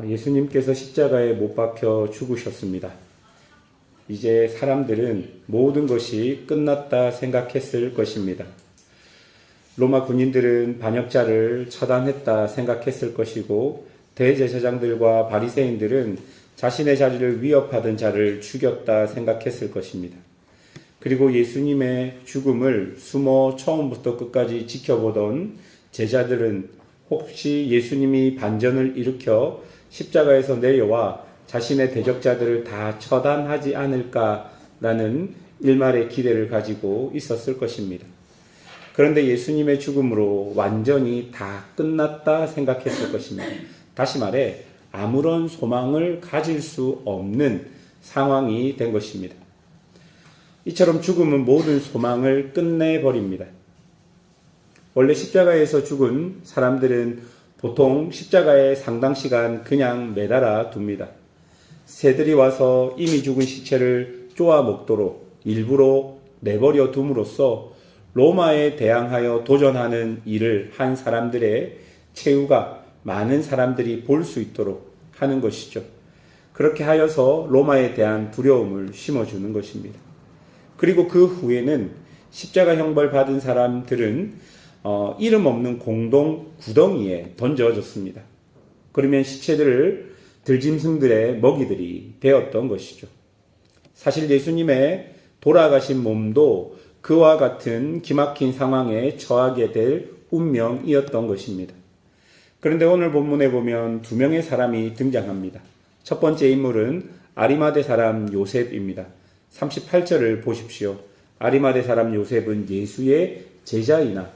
예수님께서 십자가에 못 박혀 죽으셨습니다. 이제 사람들은 모든 것이 끝났다 생각했을 것입니다. 로마 군인들은 반역자를 처단했다 생각했을 것이고, 대제사장들과 바리새인들은 자신의 자리를 위협하던 자를 죽였다 생각했을 것입니다. 그리고 예수님의 죽음을 숨어 처음부터 끝까지 지켜보던 제자들은 혹시 예수님이 반전을 일으켜 십자가에서 내려와 자신의 대적자들을 다 처단하지 않을까라는 일말의 기대를 가지고 있었을 것입니다. 그런데 예수님의 죽음으로 완전히 다 끝났다 생각했을 것입니다. 다시 말해 아무런 소망을 가질 수 없는 상황이 된 것입니다. 이처럼 죽음은 모든 소망을 끝내버립니다. 원래 십자가에서 죽은 사람들은 보통 십자가에 상당 시간 그냥 매달아 둡니다. 새들이 와서 이미 죽은 시체를 쪼아 먹도록 일부러 내버려 둠으로써 로마에 대항하여 도전하는 일을 한 사람들의 최후가 많은 사람들이 볼 수 있도록 하는 것이죠. 그렇게 하여서 로마에 대한 두려움을 심어주는 것입니다. 그리고 그 후에는 십자가 형벌 받은 사람들은 이름 없는 공동 구덩이에 던져졌습니다. 그러면 시체들을 들짐승들의 먹이들이 되었던 것이죠. 사실 예수님의 돌아가신 몸도 그와 같은 기막힌 상황에 처하게 될 운명이었던 것입니다. 그런데 오늘 본문에 보면 두 명의 사람이 등장합니다. 첫 번째 인물은 아리마대 사람 요셉입니다. 38절을 보십시오. 아리마대 사람 요셉은 예수의 제자이나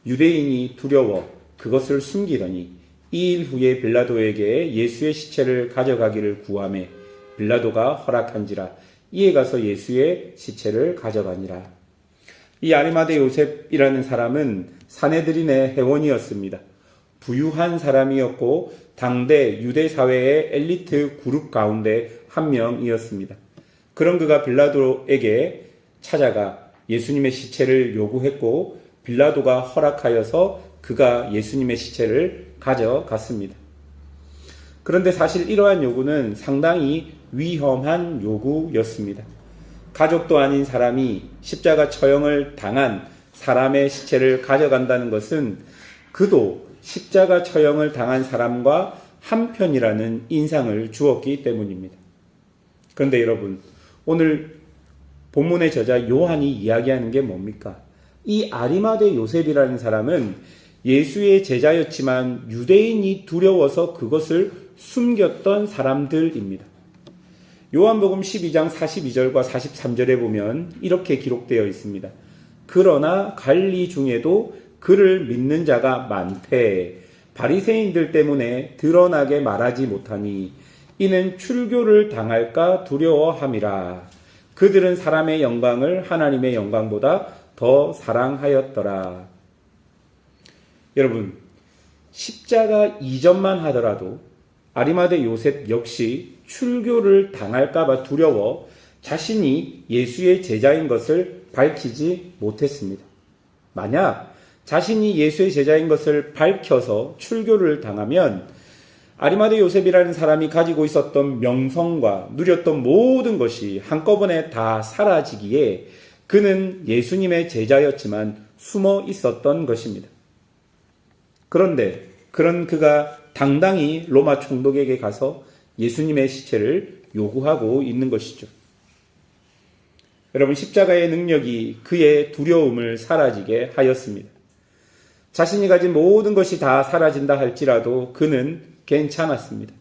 유대인이 두려워 그것을 숨기더니 2일 후에 빌라도에게 예수의 시체를 가져가기를 구하매 빌라도가 허락한지라 이에 가서 예수의 시체를 가져가니라. 이 아리마대 요셉이라는 사람은 사내들인의 회원이었습니다. 부유한 사람이었고 당대 유대 사회의 엘리트 그룹 가운데 한 명이었습니다. 그런 그가 빌라도에게 찾아가 예수님의 시체를 요구했고 빌라도가 허락하여서 그가 예수님의 시체를 가져갔습니다. 그런데 사실 이러한 요구는 상당히 위험한 요구였습니다. 가족도 아닌 사람이 십자가 처형을 당한 사람의 시체를 가져간다는 것은 그도 십자가 처형을 당한 사람과 한편이라는 인상을 주었기 때문입니다. 그런데 여러분, 오늘 본문의 저자 요한이 이야기하는 게 뭡니까? 이 아리마대 요셉이라는 사람은 예수의 제자였지만 유대인이 두려워서 그것을 숨겼던 사람들입니다. 요한복음 12장 42절과 43절에 보면 이렇게 기록되어 있습니다. 그러나 관리 중에도 그를 믿는 자가 많되 바리새인들 때문에 드러나게 말하지 못하니 이는 출교를 당할까 두려워함이라. 그들은 사람의 영광을 하나님의 영광보다 더 사랑하였더라. 여러분, 십자가 이전만 하더라도 아리마대 요셉 역시 출교를 당할까봐 두려워 자신이 예수의 제자인 것을 밝히지 못했습니다. 만약 자신이 예수의 제자인 것을 밝혀서 출교를 당하면 아리마대 요셉이라는 사람이 가지고 있었던 명성과 누렸던 모든 것이 한꺼번에 다 사라지기에 그는 예수님의 제자였지만 숨어 있었던 것입니다. 그런데 그런 그가 당당히 로마 총독에게 가서 예수님의 시체를 요구하고 있는 것이죠. 여러분, 십자가의 능력이 그의 두려움을 사라지게 하였습니다. 자신이 가진 모든 것이 다 사라진다 할지라도 그는 괜찮았습니다.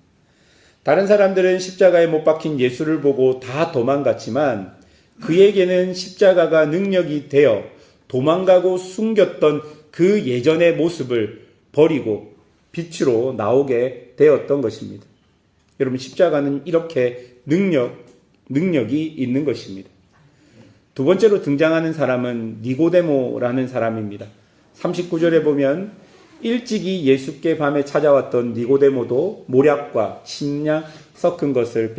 다른 사람들은 십자가에 못 박힌 예수를 보고 다 도망갔지만 그에게는 십자가가 능력이 되어 도망가고 숨겼던 그 예전의 모습을 버리고 빛으로 나오게 되었던 것입니다. 여러분, 십자가는 이렇게 능력이 있는 것입니다. 두 번째로 등장하는 사람은 니고데모라는 사람입니다. 39절에 보면 일찍이 예수께 밤에 찾아왔던 니고데모도 모략과 침량 섞은 것을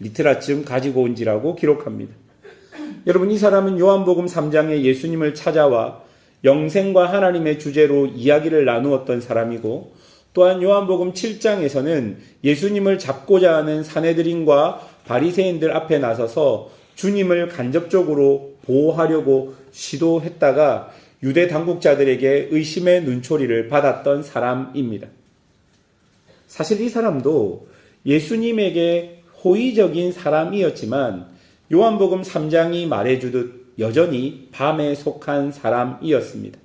100리트라쯤 가지고 온지라고 기록합니다. 여러분, 이 사람은 요한복음 3장에 예수님을 찾아와 영생과 하나님의 주제로 이야기를 나누었던 사람이고 또한 요한복음 7장에서는 예수님을 잡고자 하는 사내들인과 바리새인들 앞에 나서서 주님을 간접적으로 보호하려고 시도했다가 유대 당국자들에게 의심의 눈초리를 받았던 사람입니다. 사실 이 사람도 예수님에게 호의적인 사람이었지만 요한복음 3장이 말해주듯 여전히 밤에 속한 사람이었습니다.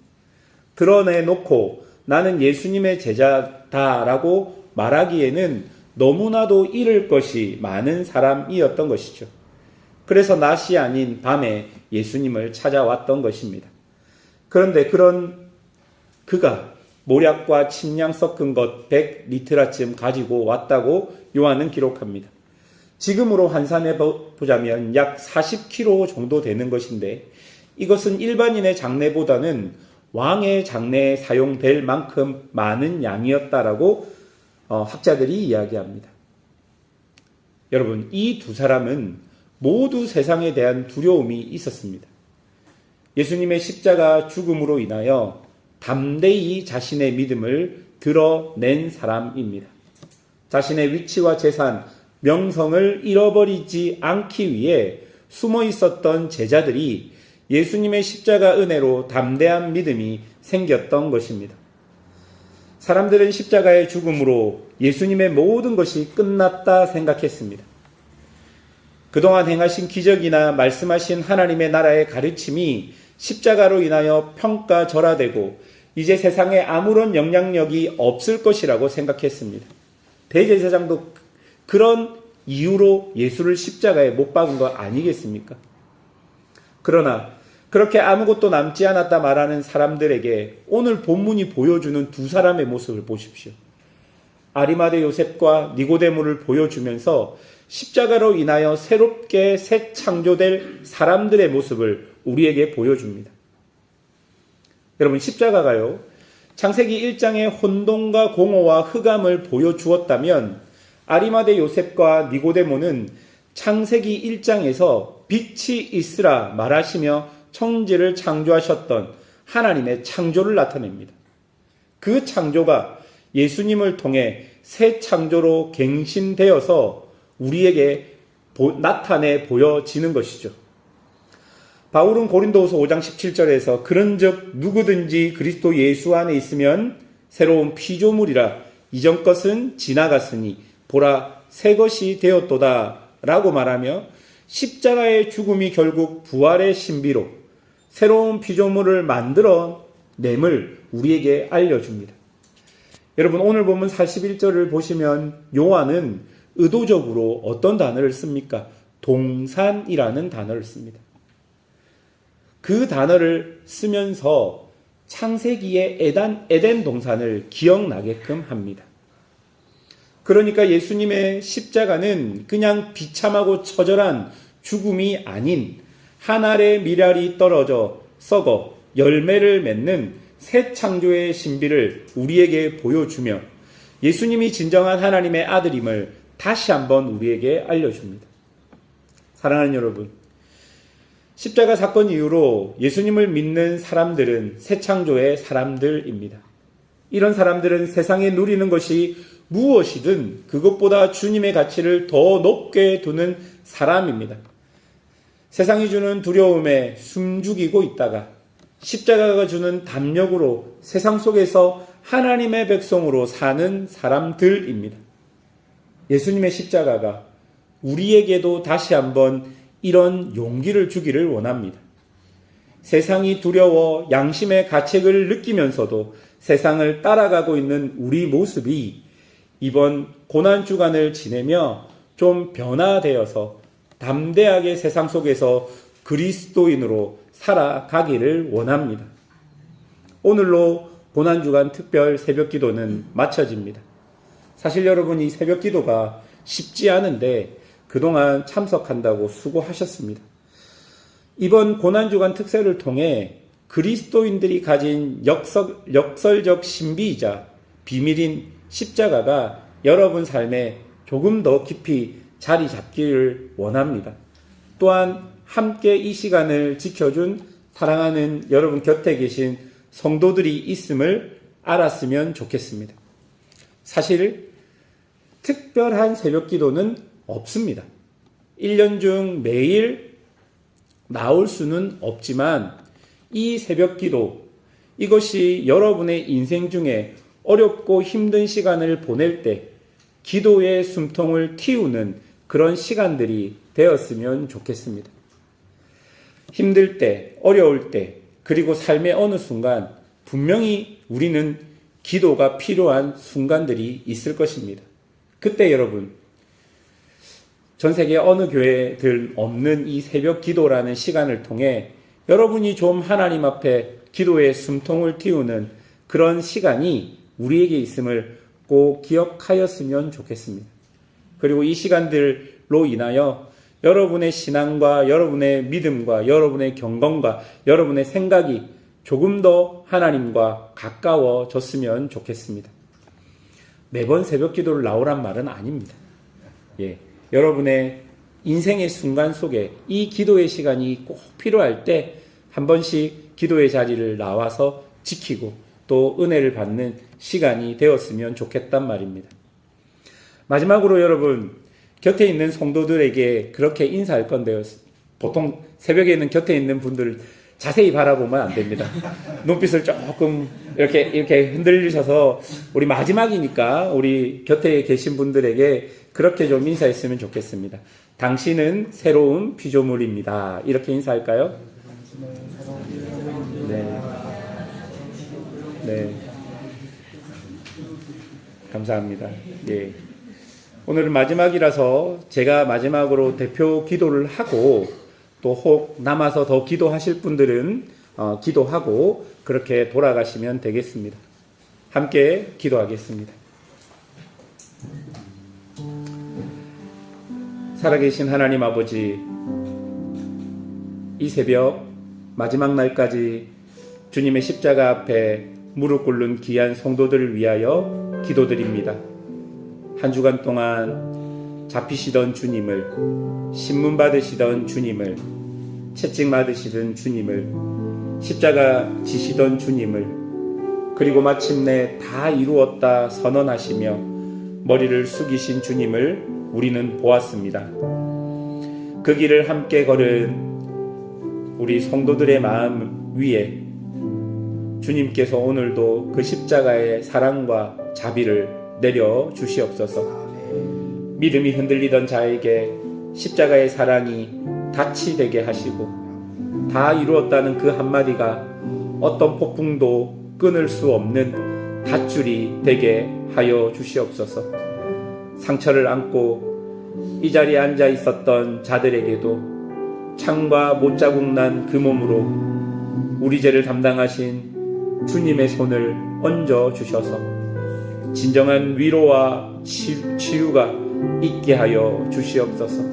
드러내놓고 나는 예수님의 제자다라고 말하기에는 너무나도 잃을 것이 많은 사람이었던 것이죠. 그래서 낮이 아닌 밤에 예수님을 찾아왔던 것입니다. 그런데 그런 그가 모략과 침량 섞은 것 100리트라쯤 가지고 왔다고 요한은 기록합니다. 지금으로 환산해 보자면 약 40kg 정도 되는 것인데 이것은 일반인의 장례보다는 왕의 장례에 사용될 만큼 많은 양이었다라고 학자들이 이야기합니다. 여러분, 이 두 사람은 모두 세상에 대한 두려움이 있었습니다. 예수님의 십자가 죽음으로 인하여 담대히 자신의 믿음을 드러낸 사람입니다. 자신의 위치와 재산, 명성을 잃어버리지 않기 위해 숨어 있었던 제자들이 예수님의 십자가 은혜로 담대한 믿음이 생겼던 것입니다. 사람들은 십자가의 죽음으로 예수님의 모든 것이 끝났다 생각했습니다. 그동안 행하신 기적이나 말씀하신 하나님의 나라의 가르침이 십자가로 인하여 평가절하되고 이제 세상에 아무런 영향력이 없을 것이라고 생각했습니다. 대제사장도 그런 이유로 예수를 십자가에 못 박은 거 아니겠습니까? 그러나 그렇게 아무것도 남지 않았다 말하는 사람들에게 오늘 본문이 보여주는 두 사람의 모습을 보십시오. 아리마대 요셉과 니고데모를 보여주면서 십자가로 인하여 새롭게 새 창조될 사람들의 모습을 우리에게 보여줍니다. 여러분, 십자가가요, 창세기 1장의 혼돈과 공허와 흑암을 보여주었다면 아리마대 요셉과 니고데모는 창세기 1장에서 빛이 있으라 말하시며 천지를 창조하셨던 하나님의 창조를 나타냅니다. 그 창조가 예수님을 통해 새 창조로 갱신되어서 우리에게 나타내 보여지는 것이죠. 바울은 고린도후서 5장 17절에서 그런즉 누구든지 그리스도 예수 안에 있으면 새로운 피조물이라 이전 것은 지나갔으니 보라 새 것이 되었도다 라고 말하며 십자가의 죽음이 결국 부활의 신비로 새로운 피조물을 만들어 냄을 우리에게 알려줍니다. 여러분, 오늘 본문 41절을 보시면 요한은 의도적으로 어떤 단어를 씁니까? 동산이라는 단어를 씁니다. 그 단어를 쓰면서 창세기의 에덴 동산을 기억나게끔 합니다. 그러니까 예수님의 십자가는 그냥 비참하고 처절한 죽음이 아닌 한 알의 밀알이 떨어져 썩어 열매를 맺는 새 창조의 신비를 우리에게 보여주며 예수님이 진정한 하나님의 아들임을 다시 한번 우리에게 알려줍니다. 사랑하는 여러분, 십자가 사건 이후로 예수님을 믿는 사람들은 새 창조의 사람들입니다. 이런 사람들은 세상에 누리는 것이 무엇이든 그것보다 주님의 가치를 더 높게 두는 사람입니다. 세상이 주는 두려움에 숨죽이고 있다가 십자가가 주는 담력으로 세상 속에서 하나님의 백성으로 사는 사람들입니다. 예수님의 십자가가 우리에게도 다시 한번 이런 용기를 주기를 원합니다. 세상이 두려워 양심의 가책을 느끼면서도 세상을 따라가고 있는 우리 모습이 이번 고난주간을 지내며 좀 변화되어서 담대하게 세상 속에서 그리스도인으로 살아가기를 원합니다. 오늘로 고난주간 특별 새벽기도는 마쳐집니다. 사실 여러분, 이 새벽기도가 쉽지 않은데 그동안 참석한다고 수고하셨습니다. 이번 고난주간 특세를 통해 그리스도인들이 가진 역설적 신비이자 비밀인 십자가가 여러분 삶에 조금 더 깊이 자리 잡기를 원합니다. 또한 함께 이 시간을 지켜준 사랑하는 여러분 곁에 계신 성도들이 있음을 알았으면 좋겠습니다. 사실 특별한 새벽 기도는 없습니다. 1년 중 매일 나올 수는 없지만 이 새벽 기도, 이것이 여러분의 인생 중에 어렵고 힘든 시간을 보낼 때 기도의 숨통을 틔우는 그런 시간들이 되었으면 좋겠습니다. 힘들 때, 어려울 때, 그리고 삶의 어느 순간 분명히 우리는 기도가 필요한 순간들이 있을 것입니다. 그때 여러분, 전 세계 어느 교회들 없는 이 새벽 기도라는 시간을 통해 여러분이 좀 하나님 앞에 기도의 숨통을 틔우는 그런 시간이 우리에게 있음을 꼭 기억하였으면 좋겠습니다. 그리고 이 시간들로 인하여 여러분의 신앙과 여러분의 믿음과 여러분의 경건과 여러분의 생각이 조금 더 하나님과 가까워졌으면 좋겠습니다. 매번 새벽 기도를 나오란 말은 아닙니다. 여러분의 인생의 순간 속에 이 기도의 시간이 꼭 필요할 때 한 번씩 기도의 자리를 나와서 지키고 또 은혜를 받는 시간이 되었으면 좋겠단 말입니다. 마지막으로 여러분, 곁에 있는 성도들에게 그렇게 인사할 건데요. 보통 새벽에는 곁에 있는 분들을 자세히 바라보면 안 됩니다. 눈빛을 조금 이렇게 흔들리셔서 우리 마지막이니까 우리 곁에 계신 분들에게 그렇게 좀 인사했으면 좋겠습니다. 당신은 새로운 피조물입니다. 이렇게 인사할까요? 네. 감사합니다. 오늘은 마지막이라서 제가 마지막으로 대표 기도를 하고 또 혹 남아서 더 기도하실 분들은 기도하고 그렇게 돌아가시면 되겠습니다. 함께 기도하겠습니다. 살아계신 하나님 아버지, 이 새벽 마지막 날까지 주님의 십자가 앞에 무릎 꿇는 귀한 성도들을 위하여 기도드립니다. 한 주간 동안 잡히시던 주님을, 신문 받으시던 주님을, 채찍 맞으시던 주님을, 십자가 지시던 주님을, 그리고 마침내 다 이루었다 선언하시며 머리를 숙이신 주님을 우리는 보았습니다. 그 길을 함께 걸은 우리 성도들의 마음 위에 주님께서 오늘도 그 십자가의 사랑과 자비를 내려 주시옵소서. 믿음이 흔들리던 자에게 십자가의 사랑이 닻이 되게 하시고 다 이루었다는 그 한마디가 어떤 폭풍도 끊을 수 없는 밧줄이 되게 하여 주시옵소서. 상처를 안고 이 자리에 앉아 있었던 자들에게도 창과 못자국 난 그 몸으로 우리 죄를 담당하신 주님의 손을 얹어 주셔서 진정한 위로와 치유가 있게 하여 주시옵소서.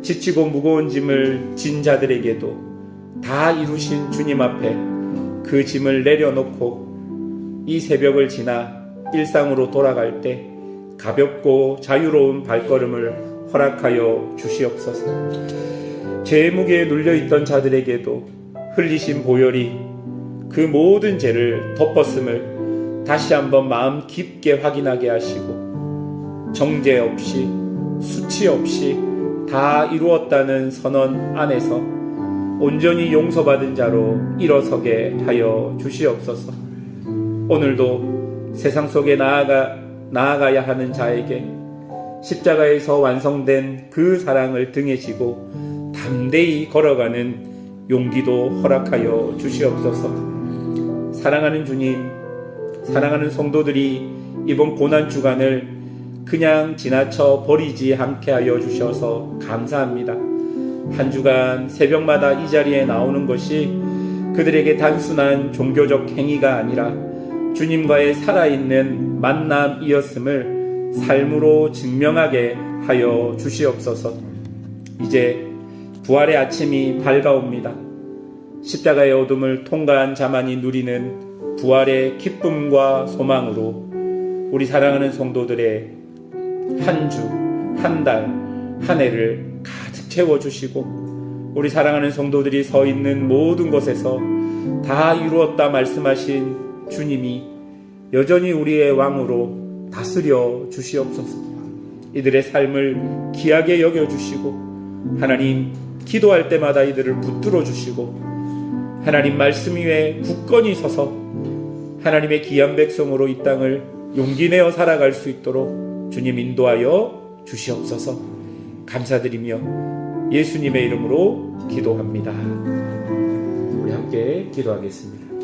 지치고 무거운 짐을 진 자들에게도 다 이루신 주님 앞에 그 짐을 내려놓고 이 새벽을 지나 일상으로 돌아갈 때 가볍고 자유로운 발걸음을 허락하여 주시옵소서. 죄의 무게에 눌려있던 자들에게도 흘리신 보혈이 그 모든 죄를 덮었음을 다시 한번 마음 깊게 확인하게 하시고 정죄 없이 수치 없이 다 이루었다는 선언 안에서 온전히 용서받은 자로 일어서게 하여 주시옵소서. 오늘도 세상 속에 나아가야 하는 자에게 십자가에서 완성된 그 사랑을 등에 지고 담대히 걸어가는 용기도 허락하여 주시옵소서. 사랑하는 주님, 사랑하는 성도들이 이번 고난 주간을 그냥 지나쳐 버리지 않게 하여 주셔서 감사합니다. 한 주간 새벽마다 이 자리에 나오는 것이 그들에게 단순한 종교적 행위가 아니라 주님과의 살아있는 만남이었음을 삶으로 증명하게 하여 주시옵소서. 이제 부활의 아침이 밝아옵니다. 십자가의 어둠을 통과한 자만이 누리는 부활의 기쁨과 소망으로 우리 사랑하는 성도들의 한 주, 한 달, 한 해를 가득 채워주시고 우리 사랑하는 성도들이 서 있는 모든 곳에서 다 이루었다 말씀하신 주님이 여전히 우리의 왕으로 다스려 주시옵소서. 이들의 삶을 귀하게 여겨주시고 하나님, 기도할 때마다 이들을 붙들어 주시고 하나님 말씀 위에 굳건히 서서 하나님의 귀한 백성으로 이 땅을 용기 내어 살아갈 수 있도록 주님 인도하여 주시옵소서. 감사드리며 예수님의 이름으로 기도합니다. 우리 함께 기도하겠습니다.